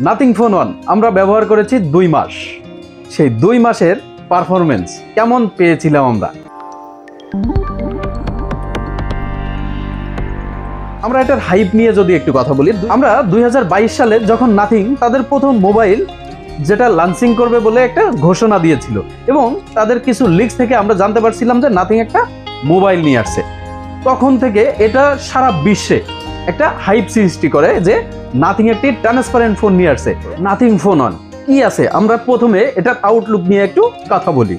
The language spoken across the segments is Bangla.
নাথিং ফোন 1 আমরা ব্যবহার করেছি 2 মাস। সেই 2 মাসের পারফরমেন্স কেমন পেয়েছিলাম আমরা এটার হাইপ নিয়ে যদি একটু কথা বলি, আমরা 2022 সালে যখন নাথিং তাদের প্রথম মোবাইল যেটা লঞ্চিং করবে বলে একটা ঘোষণা দিয়েছিল এবং তাদের কিছু লিক্স থেকে আমরা জানতে পারছিলাম যে নাথিং একটা মোবাইল নিয়ে আসছে। তখন থেকে এটা সারা বিশ্বে একটা হাইপ সৃষ্টি করে যে নাথিং একটি ট্রান্সপারেন্ট ফোন নিয়ে আসছে। নাথিং ফোন 1 কি আছে, আমরা প্রথমে এটার আউটলুক নিয়ে একটু কথা বলি।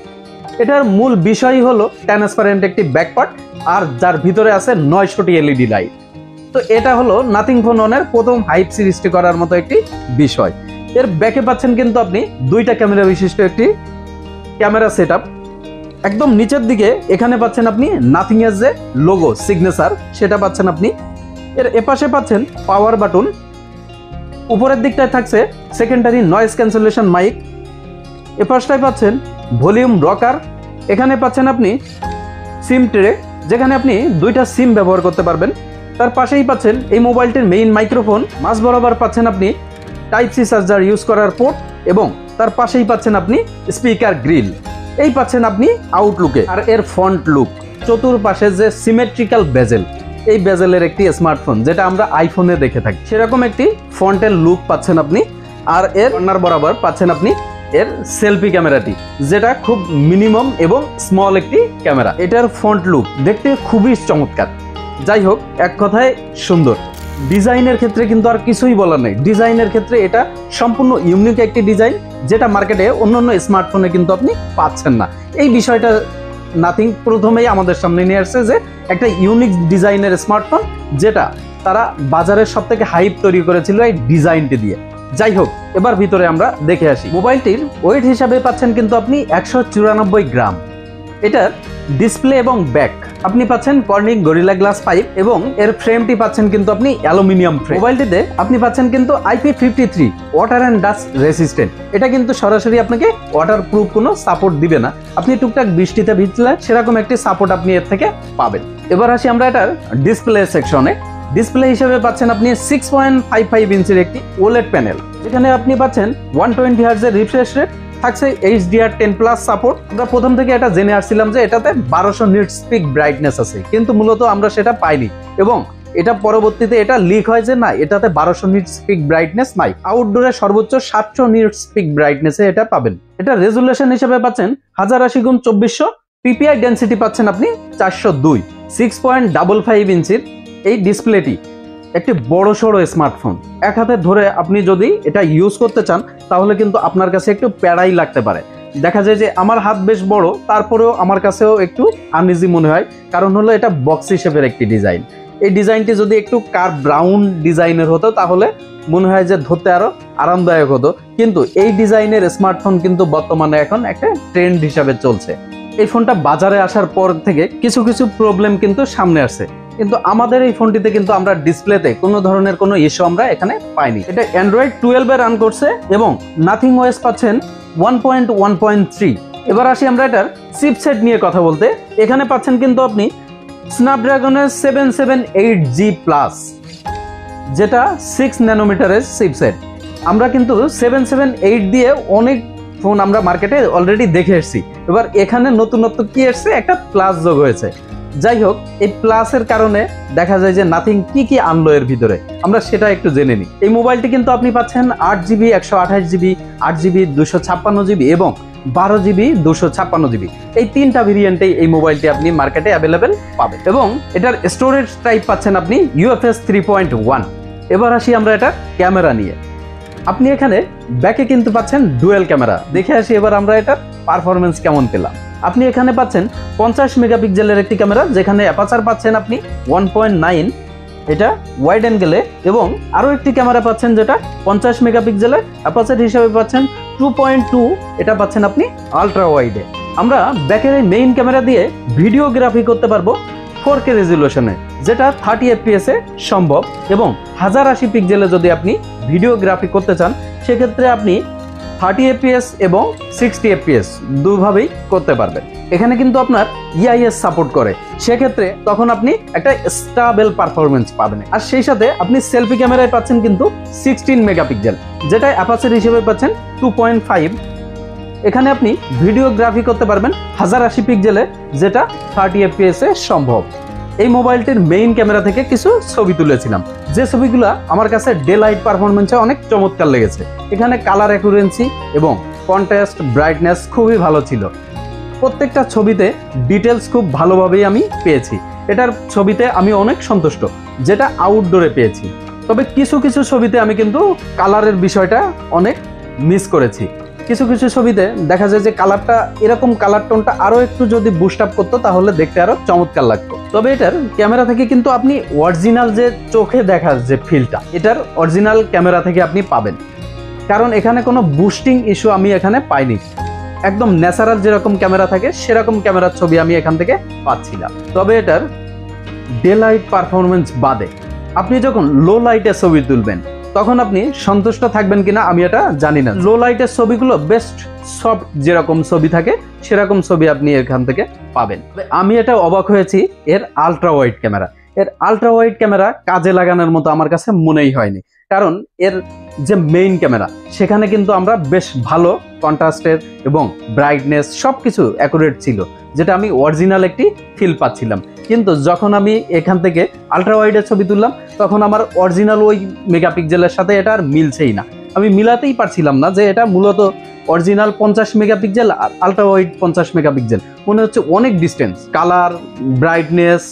এটার মূল বিষয় হলো ট্রান্সপারেন্ট একটি ব্যাকপার্ট আর যার ভিতরে আছে 900টি এলইডি লাইট। তো এটা হলো নাথিং ফোন 1 এর প্রথম হাইপ সৃষ্টি করার মতো একটি বিষয়। এর ব্যাকে পাচ্ছেন কিন্তু আপনি 2টা ক্যামেরা বিশিষ্ট একটি ক্যামেরা সেটআপ। একদম নিচের দিকে এখানে পাচ্ছেন আপনি নাথিং এর যে লোগো সিগনেচার সেটা পাচ্ছেন আপনি। এর এপাশে পাচ্ছেন পাওয়ার বাটন, উপরের দিকটায় থাকছে সেকেন্ডারি নয়েজ ক্যান্সেলেশন মাইক, এপাশটায় পাচ্ছেন ভলিউম রকার, এখানে পাচ্ছেন আপনি সিম ট্রে যেখানে আপনি 2টা সিম ব্যবহার করতে পারবেন। তার পাশেই পাচ্ছেন এই মোবাইলটির মেইন মাইক্রোফোন, মাঝ বরাবর পাচ্ছেন আপনি টাইপ সি চার্জার ইউজ করার পোর্ট এবং তার পাশেই পাচ্ছেন আপনি স্পিকার গ্রিল। এই পাচ্ছেন আপনি আউটলুকে। আর এর ফ্রন্ট লুক, চতুর্পাশে যে সিমেট্রিক্যাল বেজেল, এই বেজেলের একটি স্মার্টফোন যেটা আমরা আইফোনে দেখে থাকি সেরকম একটি ফ্রন্টের লুক পাচ্ছেন আপনি। আর এর কর্নার বরাবর পাচ্ছেন আপনি এর সেলফি ক্যামেরাটি যেটা খুব মিনিমাম এবং স্মল একটি ক্যামেরা। এটার ফ্রন্ট লুক দেখতে খুবই চমৎকার। যাই হোক, এক কথায় সুন্দর। ডিজাইনের ক্ষেত্রে কিন্তু আর কিছুই বলার নেই। ডিজাইনের ক্ষেত্রে এটা সম্পূর্ণ ইউনিক একটি ডিজাইন যেটা মার্কেটে অন্যান্য স্মার্টফোনে কিন্তু আপনি পাচ্ছেন না। এই বিষয়টা নাথিং প্রথমেই আমাদের সামনে নিয়ে আসছে যে একটা ইউনিক ডিজাইনের স্মার্টফোন যেটা তারা বাজারের সবথেকে হাইপ তৈরি করেছিল এই ডিজাইনটি দিয়ে। যাই হোক, এবার ভিতরে আমরা দেখে আসি। মোবাইলটির ওয়েট হিসাবে পাচ্ছেন কিন্তু আপনি 194 গ্রাম। এটার ডিসপ্লে এবং ব্যাক আপনি পাচ্ছেন কর্নিং গরিলা গ্লাস 5 এবং এর ফ্রেমটি পাচ্ছেন কিন্তু আপনি অ্যালুমিনিয়াম ফ্রেম। মোবাইলটিতে আপনি পাচ্ছেন কিন্তু IP53 water and dust resistant. এটা কিন্তু সরাসরি আপনাকে ওয়াটার প্রুফ কোনো সাপোর্ট দিবে না, আপনি টুকটাক বৃষ্টিতে ভিজলে সেরকম একটি সাপোর্ট আপনি এর থেকে পাবেন। এবার আসি আমরা এটার ডিসপ্লে সেকশনে। ডিসপ্লে হিসেবে পাচ্ছেন আপনি 6.55 ইঞ্চির একটি ওলেড প্যানেল যেখানে আপনি পাচ্ছেন 120 হার্টজের রিফ্রেশ রেট, থাকছে HDR10+ সাপোর্ট। আমরা প্রথম থেকে এটা জেনে আসছিলাম যে এটাতে 1200 নিটস পিক ব্রাইটনেস আছে, কিন্তু মূলত আমরা সেটা পাইনি এবং এটা পরবর্তীতে এটা লিক হয় যে না, এটাতে 1200 নিটস পিক ব্রাইটনেস নাই। আউটডোরে সর্বোচ্চ 700 নিটস পিক ব্রাইটনেসে এটা পাবেন। এটা রেজুলেশন হিসেবে পাচ্ছেন 1080x2400, পিপিআই ডেন্সিটি পাচ্ছেন আপনি 402। 6.55 ইঞ্চির এই ডিসপ্লেটি একটি বড় সড়ো স্মার্টফোন। এক হাতে ধরে আপনি যদি এটা ইউজ করতে চান তাহলে কিন্তু আপনার কাছে একটু প্যারাই লাগতে পারে। দেখা যায় যে আমার হাত বেশ বড়, তারপরেও আমার কাছেও একটু আনইজি মনে হয়, কারণ হলো এটা বক্স শেপের একটি ডিজাইন। এই ডিজাইনটি যদি একটু কার্ভ রাউন্ড ডিজাইনের হতো তাহলে মনে হয় যে ধরতে আরো আরামদায়ক হতো, কিন্তু এই ডিজাইনের স্মার্টফোন কিন্তু বর্তমানে এখন একটা ট্রেন্ড হিসাবে চলছে। এই ফোনটা বাজারে আসার পর থেকে কিছু কিছু প্রবলেম কিন্তু সামনে আসছে, কিন্তু আমাদের এই ফোনটিতে কিন্তু আমরা ডিসপ্লেতে কোনো ধরনের কোনো ইস্যু আমরা এখানে পাইনি। এটা অ্যান্ড্রয়েড 12 রান করছে এবং নাথিং ওএস পাচ্ছেন 1.1.3। এবার আসি আমরা এটার চিপসেট নিয়ে কথা বলতে। এখানে পাচ্ছেন কিন্তু আপনি স্ন্যাপড্রাগনের 778G+, যেটা 6 ন্যানোমিটারের চিপসেট। আমরা কিন্তু 778 দিয়ে অনেক ফোন আমরা মার্কেটে অলরেডি দেখে এসেছি। এবার এখানে নতুনত্ব কি এসছে, একটা প্লাস যোগ হয়েছে। যাই হোক, এই প্লাসের কারণে দেখা যায় যে নাথিং কি কি আনলো এর ভিতরে, আমরা সেটা একটু জেনে নিই। এই মোবাইলটি কিন্তু আপনি পাচ্ছেন 8GB 128GB, 8GB 256GB এবং 12GB 256GB। এই 3টা ভেরিয়েন্টেই এই মোবাইলটি আপনি মার্কেটে অ্যাভেলেবেল পাবেন এবং এটার স্টোরেজ টাইপ পাচ্ছেন আপনি UFS 3.1। এবার আসি আমরা এটার ক্যামেরা নিয়ে। আপনি এখানে ব্যাকে কিন্তু পাচ্ছেন ডুয়েল ক্যামেরা। দেখে আসি এবার আমরা এটার পারফরমেন্স কেমন পেলাম। আপনি এখানে পাচ্ছেন 50 মেগাপিক্সেলের একটি ক্যামেরা যেখানে অ্যাপাচার পাচ্ছেন আপনি 1.9, এটা ওয়াইড অ্যাঙ্গেলে, এবং আরও একটি ক্যামেরা পাচ্ছেন যেটা 50 মেগাপিক্সেলের, অ্যাপাচার হিসাবে পাচ্ছেন 2.2, এটা পাচ্ছেন আপনি আলট্রা ওয়াইডে। আমরা ব্যাকের এই মেইন ক্যামেরা দিয়ে ভিডিওগ্রাফি করতে পারবো 4K রেজুলেশনে, যেটা 30 FPS এ সম্ভব, এবং 1080 পিক্সেলে যদি আপনি ভিডিওগ্রাফি করতে চান সেক্ষেত্রে আপনি 30 fps এবং 60 fps দুভাবেই করতে পারবেন। এখানে কিন্তু আপনার ইআইএস সাপোর্ট করে, সেক্ষেত্রে তখন আপনি একটা স্টেবল পারফরমেন্স পাবেন। আর সেই সাথে আপনি সেলফি ক্যামেরায় পাচ্ছেন কিন্তু 16 মেগাপিক্সেল, যেটা অ্যাপারচার হিসেবে পাচ্ছেন 2.5। এখানে আপনি ভিডিওগ্রাফি করতে পারবেন 1080 পিক্সেলে, যেটা 30 fps এ সম্ভব। এই মোবাইলটির মেইন ক্যামেরা থেকে কিছু ছবি তুলেছিলাম, যে ছবিগুলো আমার কাছে ডে লাইট পারফরমেন্সে অনেক চমৎকার লেগেছে। এখানে কালার অ্যাকুরেন্সি এবং কন্ট্রাস্ট ব্রাইটনেস খুবই ভালো ছিল। প্রত্যেকটা ছবিতে ডিটেলস খুব ভালোভাবেই আমি পেয়েছি। এটার ছবিতে আমি অনেক সন্তুষ্ট, যেটা আউটডোরে পেয়েছি। তবে কিছু কিছু ছবিতে আমি কিন্তু কালারের বিষয়টা অনেক মিস করেছি। কিছু কিছু ছবিতে দেখা যায় যে কালারটা, এরকম কালার টোনটা আরও একটু যদি বুস্ট আপ করতো তাহলে দেখতে আরও চমৎকার লাগতো। তবে এটার ক্যামেরা থেকে কিন্তু আপনি অরিজিনাল যে চোখে দেখার যে ফিলটা, এটার অরিজিনাল ক্যামেরা থেকে আপনি পাবেন, কারণ এখানে কোনো বুস্টিং ইস্যু আমি এখানে পাইনি। একদম ন্যাচারাল যেরকম ক্যামেরা থাকে সেরকম ক্যামেরার ছবি আমি এখান থেকে পাচ্ছিলাম। তবে এটার ডে লাইট পারফরমেন্স বাদে আপনি যখন লো লাইটে ছবি তুলবেন তখন আপনি সন্তুষ্ট থাকবেন কিনা আমি এটা জানি না। লো লাইটের ছবিগুলো বেস্ট সফট যেরকম ছবি থাকে সেরকম ছবি আপনি এখান থেকে পাবেন। আমি এটা অবাক হয়েছি এর আলট্রা ওয়াইড ক্যামেরা। এর আলট্রা ওয়াইড ক্যামেরা কাজে লাগানোর মতো আমার কাছে মনেই হয়নি, কারণ এর যে মেইন ক্যামেরা সেখানে কিন্তু আমরা বেশ ভালো কন্ট্রাস্টের এবং ব্রাইটনেস সব কিছু অ্যাকুরেট ছিল, যেটা আমি অরিজিনাল একটি ফিল পাচ্ছিলাম। কিন্তু যখন আমি এখান থেকে আলট্রা ওয়াইডের ছবি তুললাম তখন আমার অরিজিনাল ওই মেগাপিক্সেলের সাথে এটা আর মিলছেই না। আমি মিলাতেই পারছিলাম না যে এটা মূলত অরিজিনাল 50 মেগাপিক্সেল আর আলট্রা ওয়াইড 50 মেগাপিক্সেল, মনে হচ্ছে অনেক ডিস্টেন্স। কালার ব্রাইটনেস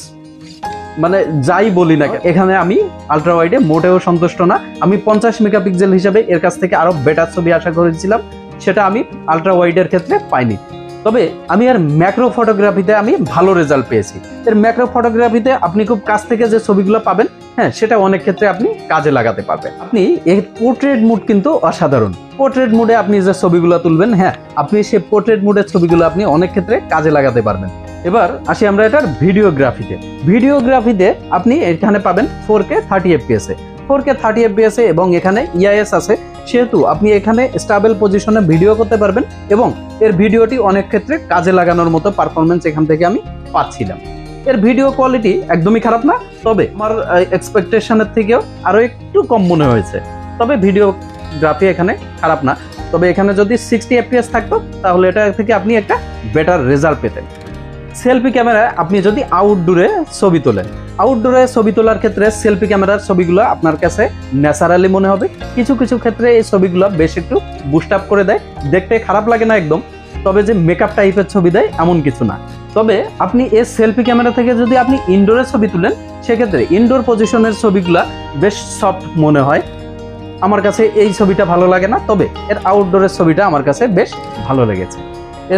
মানে যাই বলি না, এখানে আমি আলট্রা ওয়াইডে মোটেও সন্তুষ্ট না। আমি 50 মেগাপিক্সেল হিসাবে এর কাছ থেকে আরো বেটার ছবি আশা করেছিলাম, সেটা আমি আলট্রা ওয়াইডের ক্ষেত্রে পাইনি। তবে আমি এর ম্যাক্রো ফটোগ্রাফিতে আমি ভালো রেজাল্ট পেয়েছি। এর ম্যাক্রো ফটোগ্রাফিতে আপনি খুব কাছ থেকে যে ছবিগুলো পাবেন, হ্যাঁ, সেটা অনেক ক্ষেত্রে আপনি কাজে লাগাতে পারবেন। আপনি এর পোর্ট্রেট মুড কিন্তু অসাধারণ। পোর্ট্রেট মুডে আপনি যে ছবিগুলো তুলবেন, হ্যাঁ, আপনি সেই পোর্ট্রেট মুডের ছবিগুলো আপনি অনেক ক্ষেত্রে কাজে লাগাতে পারবেন। এবার আসি আমরা এটার ভিডিওগ্রাফিতে। ভিডিওগ্রাফিতে আপনি এখানে পাবেন 4K 30 fps এ, 4K 30 fps এ, এবং এখানে ইআইএস আছে, সেহেতু আপনি এখানে স্টেবল পজিশনে ভিডিও করতে পারবেন এবং এর ভিডিওটি অনেক ক্ষেত্রে কাজে লাগানোর মতো পারফরমেন্স এখান থেকে আমি পাচ্ছিলাম। এর ভিডিও কোয়ালিটি একদমই খারাপ না, তবে আমার এক্সপেকটেশনের থেকেও আরও একটু কম মনে হয়েছে। তবে ভিডিওগ্রাফি এখানে খারাপ না, তবে এখানে যদি 60 fps থাকতো তাহলে এটা থেকে আপনি একটা বেটার রেজাল্ট পেতেন। সেলফি ক্যামেরায় আপনি যদি আউটডোরে ছবি তোলেন, আউটডোরে ছবি তোলার ক্ষেত্রে সেলফি ক্যামেরার ছবিগুলো আপনার কাছে ন্যাচারালি মনে হবে। কিছু কিছু ক্ষেত্রে এই ছবিগুলো বেশ একটু বুস্ট আপ করে দেয়, দেখতে খারাপ লাগে না একদম, তবে যে মেকআপ টাইপের ছবি দেয় এমন কিছু না। তবে আপনি এই সেলফি ক্যামেরা থেকে যদি আপনি ইনডোরে ছবি তুলেন, সেক্ষেত্রে ইনডোর পজিশনের ছবিগুলো বেশ সফট মনে হয়। আমার কাছে এই ছবিটা ভালো লাগে না, তবে এর আউটডোরের ছবিটা আমার কাছে বেশ ভালো লেগেছে।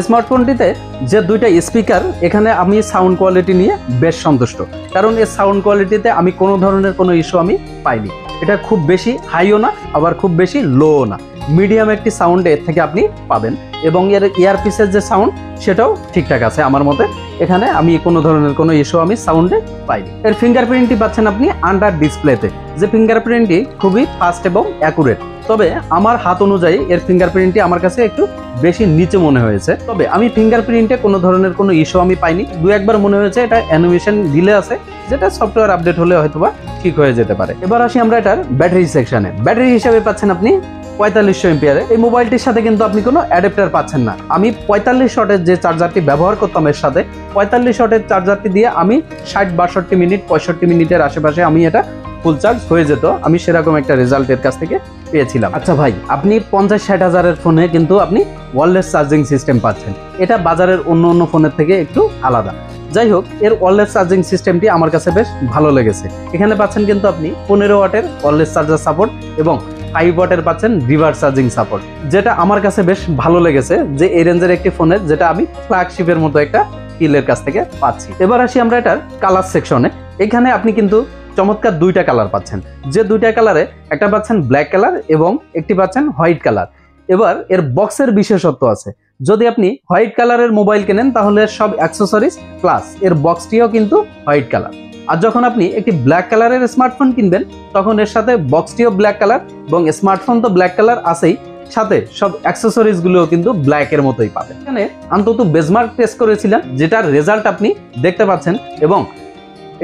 স্মার্টফোনটিতে যে দুইটা স্পিকার, এখানে আমি সাউন্ড কোয়ালিটি নিয়ে বেশ সন্তুষ্ট, কারণ এর সাউন্ড কোয়ালিটিতে আমি কোনো ধরনের কোনো ইস্যু আমি পাইনি। এটা খুব বেশি হাইও না, আবার খুব বেশি লোও না, মিডিয়াম একটি সাউন্ড এর থেকে আপনি পাবেন। এবং এর ইয়ারপিসের যে সাউন্ড সেটাও ঠিকঠাক আছে আমার মতে। এখানে আমি কোনো ধরনের কোনো ইস্যু আমি সাউন্ডে পাইনি। এর ফিঙ্গারপ্রিন্টটি পাচ্ছেন আপনি আন্ডার ডিসপ্লেতে, যে ফিঙ্গারপ্রিন্টটি খুবই ফাস্ট এবং অ্যাকুরেট। তবে আমার হাত অনুযায়ী এর ফিঙ্গারপ্রিন্টটি আমার কাছে একটু বেশি নিচে মনে হয়েছে। তবে আমি ফিঙ্গারপ্রিন্টে কোনো ধরনের কোনো ইস্যু আমি পাইনি। দু একবার মনে হয়েছে এটা অ্যানিমেশন ডিলে আছে, যেটা সফটওয়্যার আপডেট হলে হয়তোবা ঠিক হয়ে যেতে পারে। এবার আসি আমরা এটার ব্যাটারি সেকশনে। ব্যাটারি হিসাবে পাচ্ছেন আপনি 4500 এমপিয়ারে। এই মোবাইলটির সাথে কিন্তু আপনি কোনো অ্যাডাপ্টার পাচ্ছেন না। আমি 45 ওয়াটের যে চার্জারটি ব্যবহার করতাম এর সাথে, 45 ওয়াটের চার্জারটি দিয়ে আমি 60-62 মিনিট 65 মিনিটের আশেপাশে আমি এটা ফুল চার্জ হয়ে যেত। আমি সেরকম একটা রেজাল্টের কাছ থেকে পেয়েছিলাম। আচ্ছা ভাই, আপনি 50-60 হাজারের ফোনে কিন্তু আপনি ওয়্যারলেস চার্জিং সিস্টেম পাচ্ছেন, এটা বাজারের অন্য অন্য ফোনের থেকে একটু আলাদা। যাই হোক, এর ওয়্যারলেস চার্জিং সিস্টেমটি আমার কাছে বেশ ভালো লেগেছে। এখানে পাচ্ছেন কিন্তু আপনি 15 ওয়াটের ওয়্যারলেস চার্জার সাপোর্ট এবং 5 ওয়াটের পাচ্ছেন রিভার্স চার্জিং সাপোর্ট, যেটা আমার কাছে বেশ ভালো লেগেছে, যে এই রেঞ্জের একটি ফোনের যেটা আমি ফ্ল্যাগশিপের মতো একটা ফিলের কাছ থেকে পাচ্ছি। এবার আসি আমরা এটার কালার সেকশনে। এখানে আপনি কিন্তু চমৎকার দুইটা কালার পাচ্ছেন, যে দুইটা কালারে একটা পাচ্ছেন ব্ল্যাক কালার এবং একটি পাচ্ছেন হোয়াইট কালার। এবার এর বক্সের বিশেষত্ব আছে, যদি আপনি হোয়াইট কালারের মোবাইল কেনেন তাহলে সব অ্যাক্সেসরিজ প্লাস এর বক্সটিও কিন্তু হোয়াইট কালার। আর যখন আপনি একটি ব্ল্যাক কালারের স্মার্টফোন কিনবেন তখন এর সাথে বক্সটিও ব্ল্যাক কালার এবং স্মার্টফোন তো ব্ল্যাক কালার আছেই, সাথে সব অ্যাক্সেসরিজ গুলো কিন্তু ব্ল্যাক এর মতোই পাবেন। এখানে অন্তত বেঞ্চমার্ক টেস্ট করেছিলাম, যেটার রেজাল্ট আপনি দেখতে পাচ্ছেন, এবং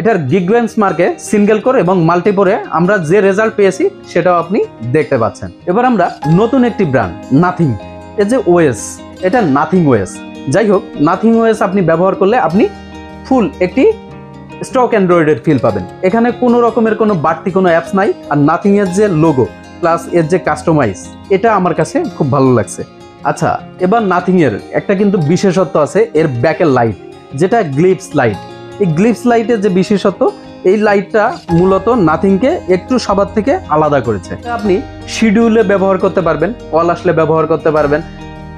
এটার গিগবেঞ্চ মার্কে সিঙ্গেল কোর এবং মাল্টিপোরে আমরা যে রেজাল্ট পেয়েছি সেটাও আপনি দেখতে পাচ্ছেন। এবার আমরা নতুন একটি ব্র্যান্ড নাথিং, এই যে ওএস, এটা নাথিং ওএস। যাই হোক, নাথিং ওএস আপনি ব্যবহার করলে আপনি ফুল একটি স্টক অ্যান্ড্রয়েডের ফিল পাবেন। এখানে কোনো রকমের কোনো বাড়তি কোনো অ্যাপস নাই। আর নাথিং এর যে লোগো প্লাস এর যে কাস্টমাইজ, এটা আমার কাছে খুব ভালো লাগছে। আচ্ছা, এবার নাথিং এর একটা কিন্তু বিশেষত্ব আছে, এর ব্যাকের লাইট, যেটা গ্লিপস লাইট। এই গ্লিপস লাইটের যে বিশেষত্ব, এই লাইটটা মূলত নাথিংকে একটু সবার থেকে আলাদা করেছে। আপনি শিডিউলে ব্যবহার করতে পারবেন, কল আসলে ব্যবহার করতে পারবেন,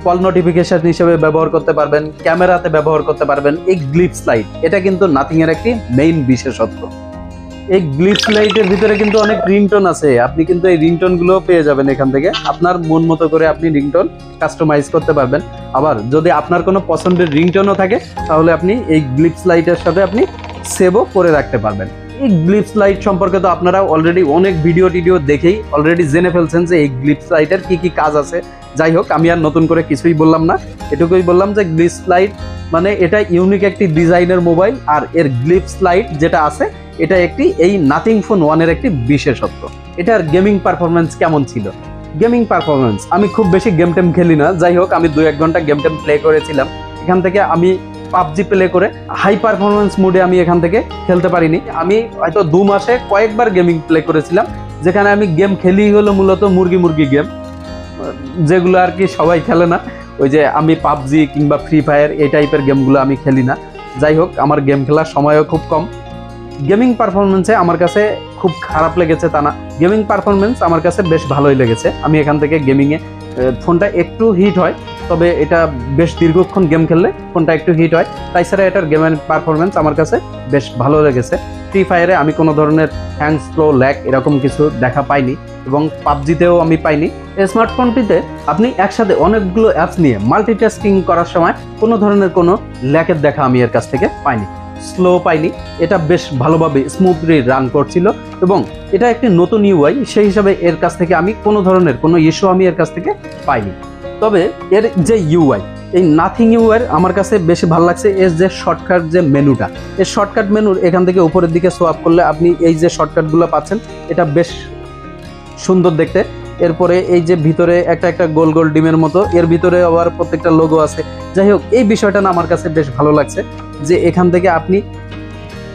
কল নোটিফিকেশন হিসেবে ব্যবহার করতে পারবেন, ক্যামেরাতে ব্যবহার করতে পারবেন। এই গ্লিপস লাইট এটা কিন্তু নাথিং এর একটি মেইন বিশেষত্ব। এই গ্লিপস লাইটের ভিতরে কিন্তু অনেক রিংটোন আছে, আপনি কিন্তু এই রিংটোন গুলো পেয়ে যাবেন এখান থেকে। আপনার মন মতো করে আপনি রিংটোন কাস্টমাইজ করতে পারবেন। আবার যদি আপনার কোনো পছন্দের রিংটোনও থাকে, তাহলে আপনি এই গ্লিপস লাইটের সাথে আপনি সেভও করে রাখতে পারবেন। এই গ্লিপস লাইট সম্পর্কে তো আপনারা অলরেডি অনেক ভিডিও টিডিও দেখেই অলরেডি জেনে ফেলছেন যে এই গ্লিপস লাইটের কি কি কাজ আছে। যাই হোক, আমি আর নতুন করে কিছুই বললাম না, এটুকুই বললাম যে গ্লিপস লাইট মানে এটা ইউনিক একটি ডিজাইনের মোবাইল, আর এর গ্লিপস লাইট যেটা আছে এটা একটি এই নাথিং ফোন 1 এর একটি বিশেষত্ব। এটার গেমিং পারফরমেন্স কেমন ছিল? গেমিং পারফরমেন্স, আমি খুব বেশি গেম টেম খেলি না, যাই হোক আমি 2-1 ঘন্টা গেম টেম প্লে করেছিলাম। এখান থেকে আমি পাবজি প্লে করে হাই পারফরমেন্স মোডে আমি এখান থেকে খেলতে পারিনি। আমি হয়তো 2 মাসে কয়েকবার গেমিং প্লে করেছিলাম, যেখানে আমি গেম খেলি হলো মূলত মুরগি গেম, যেগুলো আর কি সবাই খেলে না। ওই যে আমি পাবজি কিংবা ফ্রি ফায়ার এই টাইপের গেমগুলো আমি খেলি না। যাই হোক, আমার গেম খেলার সময়ও খুব কম। গেমিং পারফরমেন্সে আমার কাছে খুব খারাপ লেগেছে তা না, গেমিং পারফরমেন্স আমার কাছে বেশ ভালোই লেগেছে। আমি এখান থেকে গেমিংয়ে ফোনটা একটু হিট হয়, তবে এটা বেশ দীর্ঘক্ষণ গেম খেললে ফোনটা একটু হিট হয়। তাছাড়া এটার গেমের পারফরমেন্স আমার কাছে বেশ ভালো লেগেছে। ফ্রি ফায়ারে আমি কোনো ধরনের হ্যাং স্লো ল্যাগ এরকম কিছু দেখা পাইনি, এবং পাবজিতেও আমি পাইনি। এই স্মার্টফোনটিতে আপনি একসাথে অনেকগুলো অ্যাপস নিয়ে মাল্টিটাস্কিং করার সময় কোনো ধরনের কোনো ল্যাগের দেখা আমি এর কাছ থেকে পাইনি, স্লো পাইনি। এটা বেশ ভালোভাবে স্মুথলি রান করছিল, এবং এটা একটি নতুন ইউআই, সেই হিসাবে এর কাছ থেকে আমি কোনো ধরনের কোনো ইস্যু আমি এর কাছ থেকে পাইনি। তবে এর যে ইউআই, এই নাথিং ইউআই আমার কাছে বেশি ভালো লাগছে। এর যে শর্টকাট যে মেনুটা, এই শর্টকাট মেনুর এখান থেকে উপরের দিকে সোয়াপ করলে আপনি এই যে শর্টকাটগুলো পাচ্ছেন, এটা বেশ সুন্দর দেখতে। এরপরে এই যে ভিতরে একটা গোল গোল ডিমের মতো, এর ভিতরে আবার প্রত্যেকটা লোগো আছে। যাই হোক, এই বিষয়টা না আমার কাছে বেশ ভালো লাগছে, যে এখান থেকে আপনি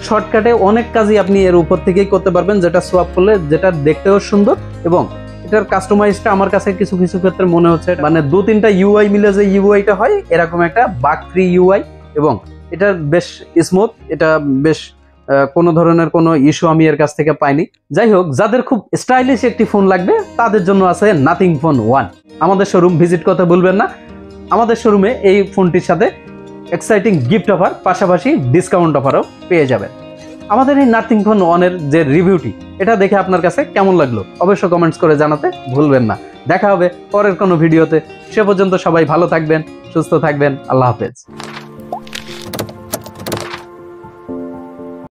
শর্টকাটে অনেক কাজই আপনি এর উপর থেকেই করতে পারবেন, যেটা সোয়াপ করলে যেটা দেখতেও সুন্দর। এবং এটার কাস্টমাইজটা আমার কাছে কিছু কিছু ক্ষেত্রে মনে হচ্ছে মানে 2-3টা ইউআই মিলে যে ইউআইটা হয়, এরকম একটা বাগ ফ্রি ইউআই, এবং এটা বেশ স্মুথ, এটা বেশ কোনো ধরনের কোনো ইস্যু আমি এর কাছ থেকে পাইনি। যাই হোক, যাদের খুব স্টাইলিশ একটি ফোন লাগবে তাদের জন্য আছে নাথিং ফোন 1। আমাদের শোরুম ভিজিট করতে ভুলবেন না। আমাদের শোরুমে এই ফোনটির সাথে এক্সাইটিং গিফট অফার, পাশাপাশি ডিসকাউন্ট অফারও পেয়ে যাবেন। আমাদের এই নাথিং ফোন 1 এর যে রিভিউটি, এটা দেখে আপনার কাছে কেমন লাগলো অবশ্যই কমেন্টস করে জানাতে ভুলবেন না। দেখা হবে পরের কোনো ভিডিওতে। সে পর্যন্ত সবাই ভালো থাকবেন, সুস্থ থাকবেন। আল্লাহ হাফেজ।